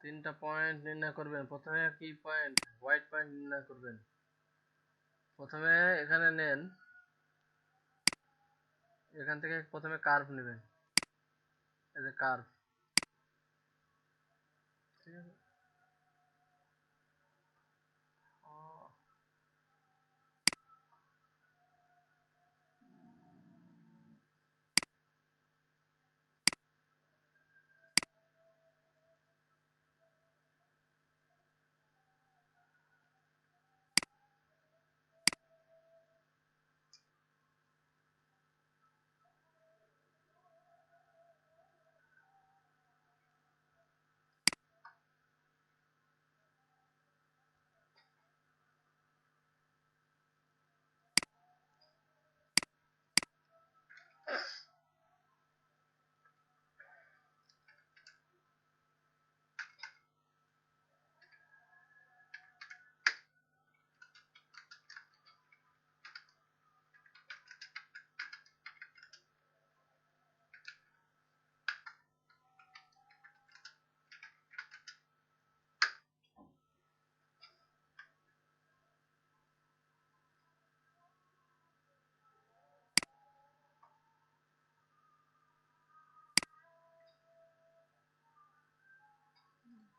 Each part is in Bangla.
তিনটা পয়েন্ট নির্ণয় করবেন। প্রথমে কি পয়েন্ট? হোয়াইট পয়েন্ট নির্ণয় করবেন। প্রথমে এখানে নেন, এখান থেকে প্রথমে কার্ভ নেবেন, এই যে কার্ভ, ঠিক আছে।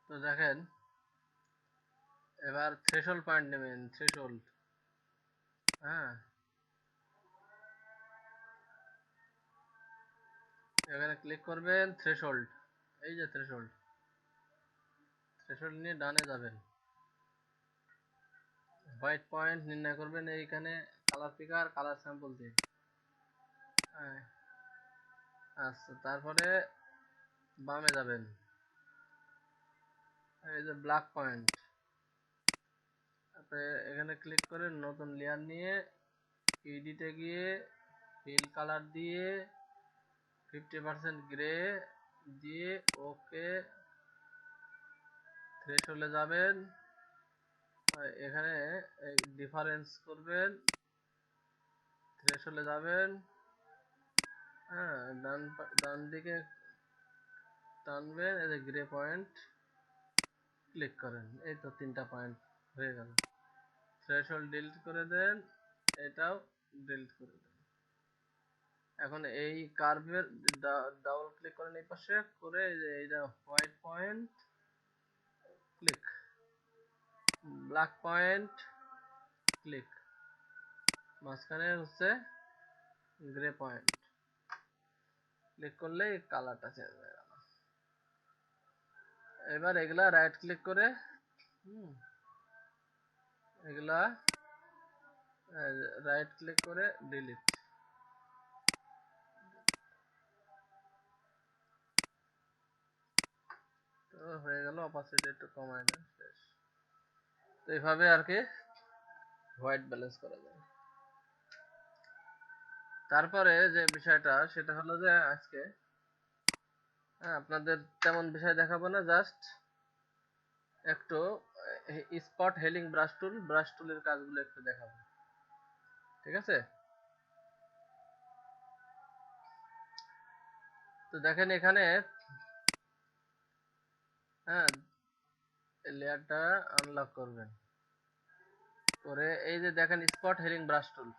তো দেখেন, এবার থ্রেশহোল্ড পয়েন্ট নেবেন, থ্রেশহোল্ড। হ্যাঁ, এখানে ক্লিক করবেন, থ্রেশহোল্ড, এই যে থ্রেশহোল্ড, থ্রেশহোল্ড নিয়ে ডানে যাবেন। হোয়াইট পয়েন্ট নির্ণয় করবেন এইখানে কালার পিকার, কালার স্যাম্পল দিয়ে। হ্যাঁ, আচ্ছা, তারপরে বামে যাবেন, এই যে ব্ল্যাক পয়েন্ট, তারপরে এখানে ক্লিক করে নতুন লেয়ার নিয়ে এডিটে গিয়ে ফিল কালার দিয়ে 50% গ্রে দিয়ে ওকে, থ্রেশহোল্ডে যাবেন, এখানে ডিফারেন্স করবেন, থ্রেশহোল্ডে যাবেন, হ্যাঁ, ডান দিকে টানবেন, এই যে গ্রে পয়েন্ট ক্লিক করেন, এই তো 3টা পয়েন্ট হয়ে গেল। থ্রেশহোল্ড ডিলিট করে দেন, এটাও ডিলিট করে দেন। এখন এই কার্ভের ডাবল ক্লিক করেন এই পাশে করে, এই যে এইটা white point click, black point click, মাঝখানে হচ্ছে গ্রে পয়েন্ট ক্লিক করলে কালারটা চেঞ্জ হয়ে গেল। এবার এগুলা রাইট ক্লিক করে এগুলা রাইট ক্লিক করে ডিলিট, তো হয়ে গেল। অপাসিটি একটু কমায় দেন, শেষ। তো এইভাবে আর কি হোয়াইট ব্যালেন্স করা যায়। তারপরে যে বিষয়টা সেটা হলো যে আজকে আপনাদের তেমন বিষয় দেখাবো না, জাস্ট একটু স্পট হেলিং ব্রাশ টুলের কাজগুলো একটু দেখাবো, ঠিক আছে। তো দেখেন এখানে, হ্যাঁ, লেয়ারটা আনলক করবেন করে এই যে দেখেন স্পট হেলিং ব্রাশ টুল,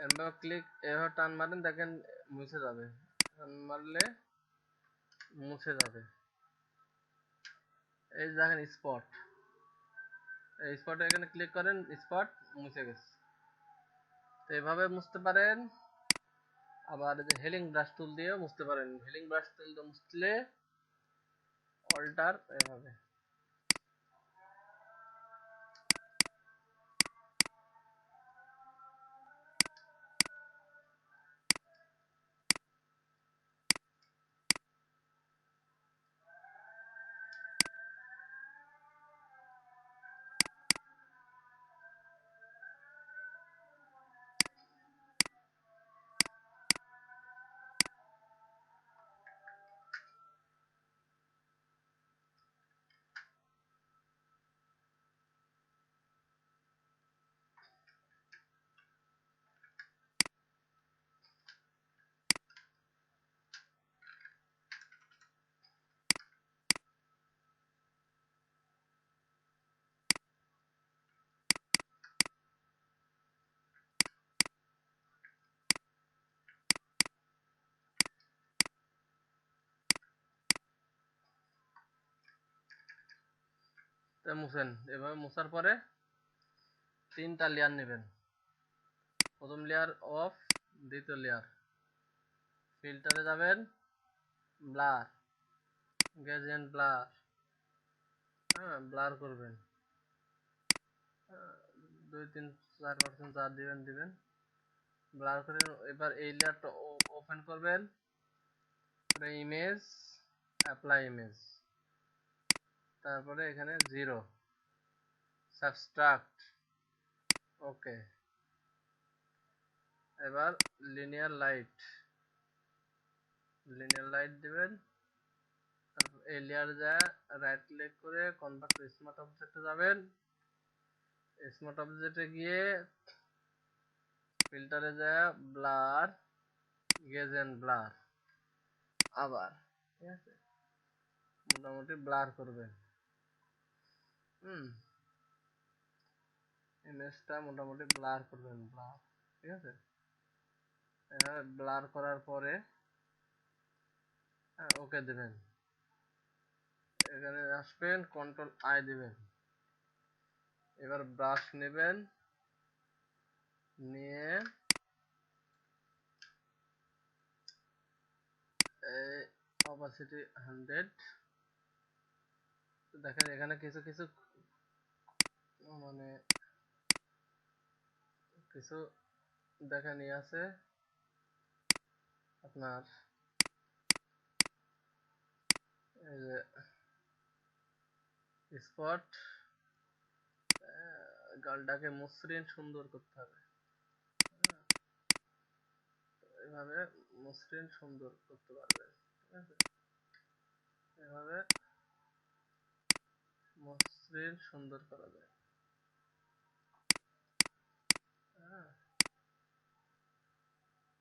এবার ক্লিক, এভাবে টান মারেন, দেখেন মুছে যাবে, টান মারলে মুছে যাবে। এই যে দেখেন স্পট, এই স্পটে এখানে ক্লিক করেন, স্পট মুছে গেছে। তো এভাবে মুছতে পারেন, আবার যে হেলিং ব্রাশ টুল দিয়েও মুছতে পারেন। হেলিং ব্রাশ টুল দিয়ে মুছলে অল্টার এভাবে। মুছেন। এভাবে মোছার পরে 3টা লেয়ার নেবেন। প্রথম লেয়ার অফ, দ্বিতীয় লেয়ার, ফিল্টারে যাবেন, ব্লার, গ্রেডিয়েন্ট ব্লার, হ্যাঁ ব্লার করবেন, 2 3 4% যা দিবেন, ব্লার করে এবার এই লেয়ারটা ওপেন করবেন, ইমেজ, অ্যাপ্লাই ইমেজ, তারপরে এখানে 0, সাবস্ট্রাক্ট, ওকে। এবার লিনিয়ার লাইট দিবেন, তারপর এই লেয়ার যা রাইট ক্লিক করে কনভার্ট টু স্মার্ট অবজেক্টে যাবেন, স্মার্ট অবজেক্টে গিয়ে ফিল্টারে যা ব্লার, গেজেন ব্লার, আবার ঠিক আছে, মোটামুটি ব্লার করবেন। ইমেজটা মোটামুটি ব্লার করবেন, ব্লার, ঠিক আছে। এভাবে ব্লার করার পরে ওকে দেবেন। এখানে আসবেন, কন্ট্রোল আই দিবেন। এবার ব্রাশ নেবেন, নিয়ে অপাসিটি 100, দেখেন এখানে কিছু কিছু মানে কিছু দেখেন আছে আপনার, এই যে স্পট, গালটাকে মসৃণ সুন্দর করতে হবে, এভাবে মসৃণ সুন্দর করতে পারবেন, ঠিক আছে। এভাবে মসৃণ সুন্দর করা যায়, হ্যাঁ,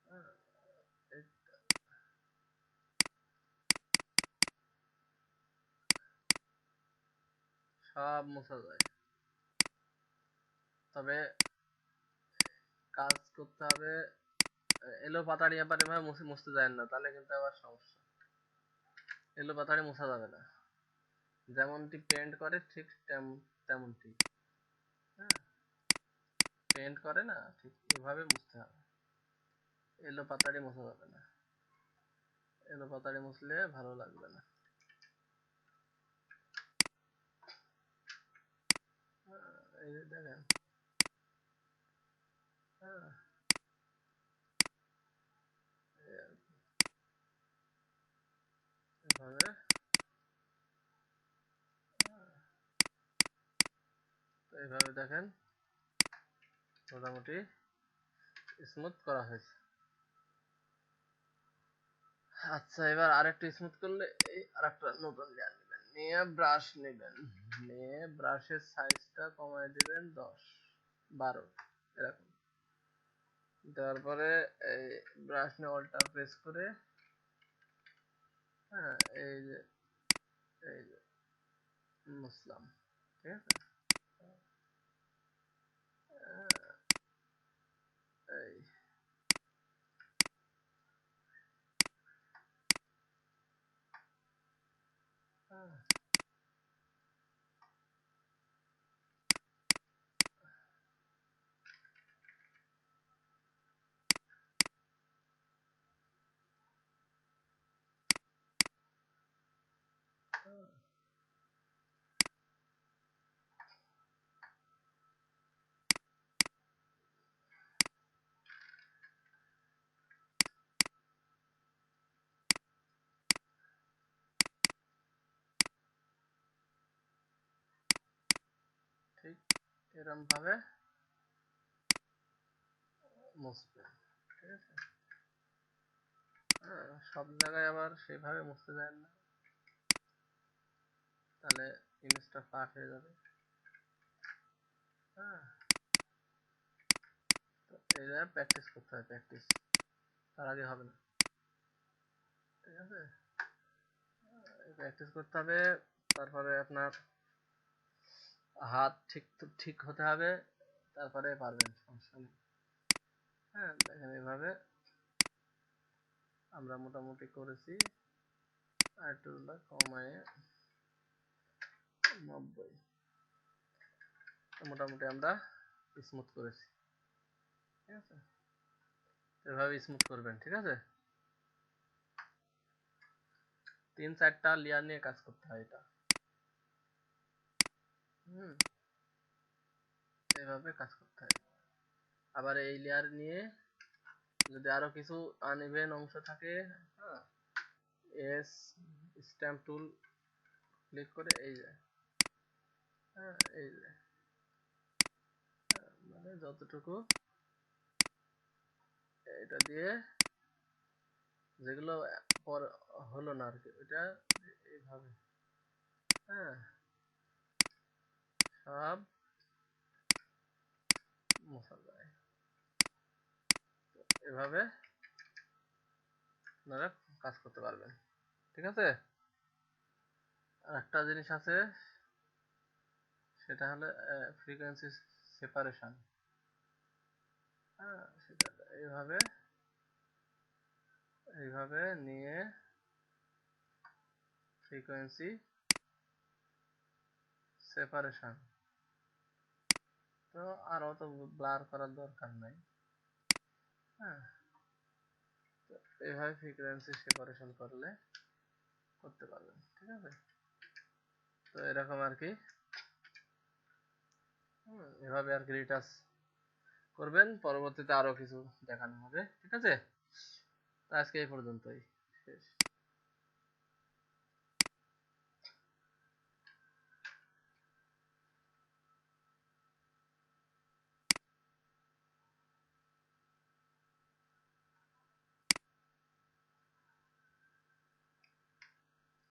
হ্যাঁ, সব মোছা যায়, তবে কাজ করতে হবে, এলো পাতাড়ি আবার এভাবে মুছতে যায় না, তাহলে কিন্তু আবার সমস্যা। এলো পাতাড়ি মোছা যাবে না, যেমনটি পেন্ট করে ঠিক তেমনটি, হ্যাঁ, পেন্ট করে না ঠিক এভাবে মুছতে হবে, এলো পাতাড়ি মোছা যাবে না, এলো পাতাড়ি মুছলে ভালো লাগবে না। এই যে দেখেন, হ্যাঁ, এভাবে এইভাবে দেখেন মোটামুটি স্মুথ করা হয়েছে। আচ্ছা, এবার আরেকটু স্মুথ করলে এই আরেকটা নতুন লেয়ার নেবেন, নিয়ে ব্রাশ নেবেন, নিয়ে ব্রাশের সাইজটা কমায় দিবেন 10 12 এরকম, দেওয়ার পরে এই ব্রাশ নিয়ে অল্টার প্রেস করে, হ্যাঁ, এই যে মুছলাম, ঠিক আছে। এই ঠিক এরকম ভাবে মুছবেন, ঠিক আছে। সব জায়গায় আবার সেভাবে মুছতে যায় না, তাহলে ইমেজটা ফ্ল্যাট হয়ে যাবে, হ্যাঁ। তো এটা প্র্যাকটিস করতে হয়, প্র্যাকটিস, তার আগে হবে না, ঠিক আছে। প্র্যাকটিস করতে হবে, তারপরে আপনার হাত ঠিক হতে হবে, তারপরে পারবেন, সমস্যা নেই। হ্যাঁ, দেখেন এভাবে আমরা মোটামুটি করেছি, আর একটু কমায় 90, মোটামুটি আমরা স্মুথ করেছি। ঠিক আছে, এভাবে স্মুথ করবেন। ঠিক আছে, 3-4টা লেয়ার নিয়ে কাজ করতে হয় এটা। এভাবে কাজ করতে হয়। আবার এই লেয়ার নিয়ে যদি আরো কিছু আনইভেন অংশ থাকে, হ্যাঁ, এস স্ট্যাম্প টুল ক্লিক করে এই যে, হ্যাঁ, এই যে, মানে যতটুকু এটা দিয়ে যেগুলো পর হলো না আর কি, এটা এইভাবে, হ্যাঁ, সব মোছা যায়। এভাবে আপনারা কাজ করতে পারবেন। ঠিক আছে, আর একটা জিনিস আছে, সেটা হলো ফ্রিকোয়েন্সি সেপারেশন। হ্যাঁ, সেটা এইভাবে এইভাবে নিয়ে ফ্রিকোয়েন্সি সেপারেশন। তো আর অত ব্লার করার দরকার নাই। হ্যাঁ, তো এইভাবে ফ্রিকোয়েন্সি সেপারেশন করতে পারবেন। ঠিক আছে, তো এরকম আর কি, এভাবে আর কি রিটাচ করবেন। পরবর্তীতে আরো কিছু দেখানো হবে। ঠিক আছে, তো আজকে এই পর্যন্তই, শেষ।